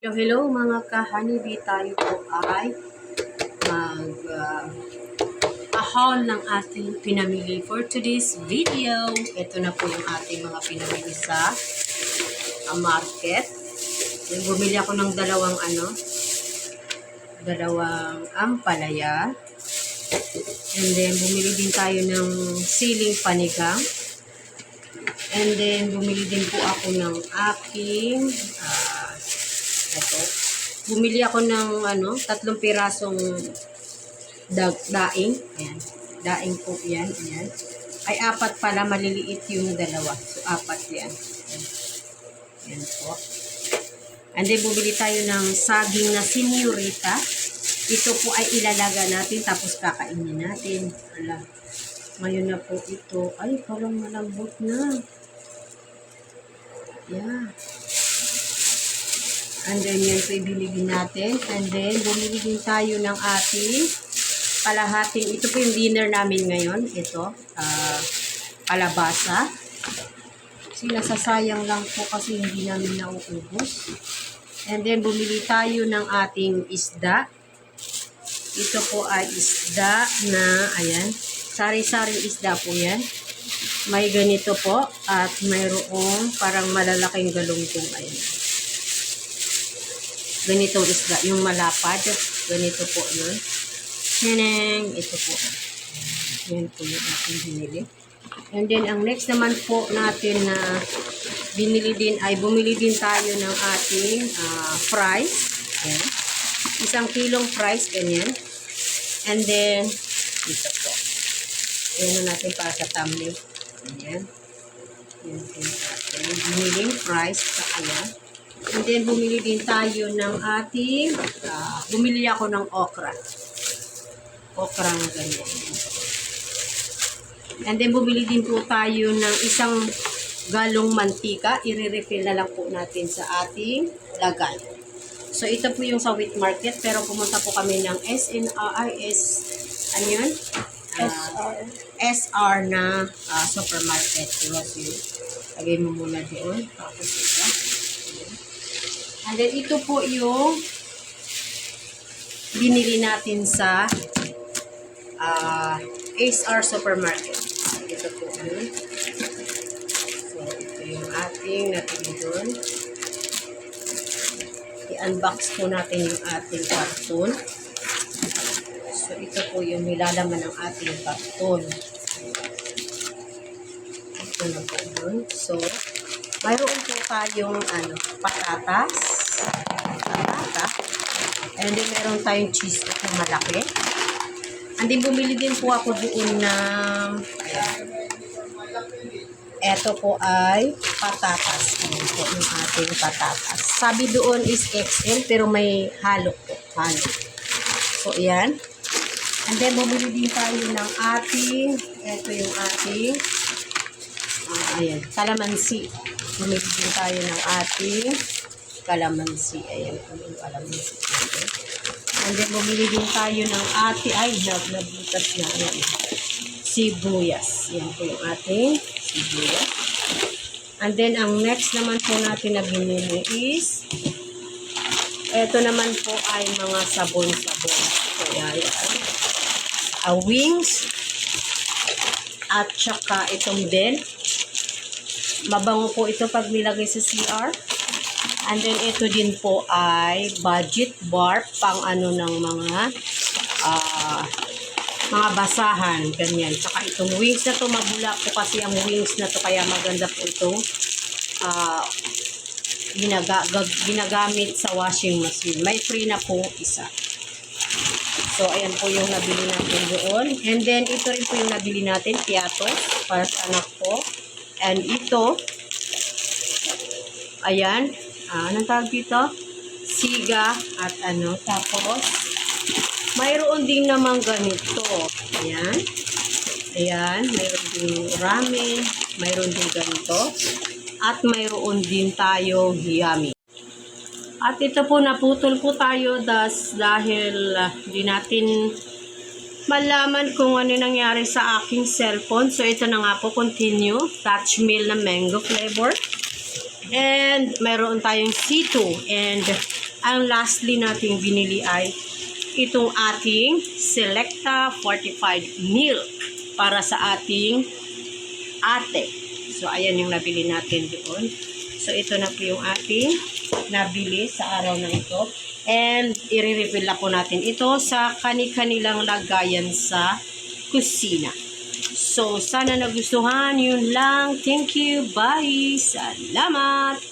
Hello mga ka-honeybee, tayo po ay mag-haul ng ating pinamili for today's video. Ito na po yung ating mga pinamili sa market. Bumili ako ng dalawang ampalaya. And then bumili din tayo ng siling panigang. And then bumili din po ako ng aking ito. Bumili ako ng 3 pirasong daing. Ayan. Daing po yan. Ayan. Ay 4 pala, maliliit yung dalawa. So 4 yan. Ayan. Ayan po. And then bumili tayo ng saging na senyorita. Ito po ay ilalaga natin tapos kakainin natin. Ala. Ngayon na po ito. Ay, parang malambot na. Yeah. And then yan po ibinigin natin. And then bumili din tayo ng ating kalahating. Ito po yung dinner namin ngayon. Ito. Kalabasa. Kasi nasasayang lang po kasi hindi namin nauubos. And then bumili tayo ng ating isda. Ito po ay isda na, ayan. Sari-sari isda po yan. May ganito po. At mayroong parang malalaking galunggong. Ayan. Ganitong isda, yung malapad, ganito po yun. Sineng, ito po. Yan po yung ating binili. And then, ang next naman po natin na binili din ay bumili din tayo ng ating fries. Yan. 1 kilong fries, ganyan. And then, ito po. Yan na natin para sa thumbnail. Ganyan. Yan po yung ating biniling fries sa ayan. And then, bumili din tayo ng ating, bumili ako ng okra. Okra na ganyan. And then, bumili din po tayo ng 1 galong mantika. I-refill na lang po natin sa ating lagay. So, ito po yung sa wheat market. Pero pumunta po kami ng ano yun? SR na supermarket. Diba? So, lagay mo muna doon. Tapos ito. And then, ito po yung binili natin sa SR Supermarket. Ito po yun. So, ito yung ating natili doon. I-unbox po natin yung ating karton. So, ito po yung nilalaman ng ating karton. Ito na po yun. So, mayroon po tayong patatas. And then, meron tayong cheese na malaki. And then, bumili din po ako doon ng eto po ay patatas. Ayan po yung ating patatas. Sabi doon is XL, pero may halo po. Halo. So, ayan. And then, bumili din tayo ng ating, eto yung ating, ayan, kalamansi. Bumili din tayo ng ating kalamansi. Ayan po yung kalamansi. And then, bumili din tayo ng nabutas na. Ayan. Sibuyas. Ayan po yung ating sibuyas. And then, ang next naman po natin na binili is, eto naman po ay mga sabon-sabon. Kaya, ayan. Wings. At saka itong din. Mabango po ito pag nilagay sa CR. And then, ito din po ay budget bar pang ng mga basahan. Ganyan. Saka itong wings na to, mabula po kasi ang wings na to. Kaya maganda po itong ginagamit sa washing machine. May free na po isa. So, ayan po yung nabili natin doon. And then, ito rin po yung nabili natin, piatos, para sa anak ko. And ito, ayan, anong tawag dito? Siga at tapos, mayroon din naman ganito. Ayan. Ayan, mayroon din ramen, mayroon din ganito. At mayroon din tayo yummy. At ito po, naputol po tayo dahil di natin malaman kung ano nangyari sa aking cellphone. So, ito na nga po, continue. Touch meal na mango flavor. And, mayroon tayong C2. And, Ang lastly nating binili ay itong ating Selecta fortified milk para sa ating ate. So, ayan yung nabili natin doon. So, ito na po yung ating nabili sa araw na ito. And, i-refill na po natin ito sa kani-kanilang lagayan sa kusina. So, sana nagustuhan. Yun lang. Thank you. Bye. Salamat.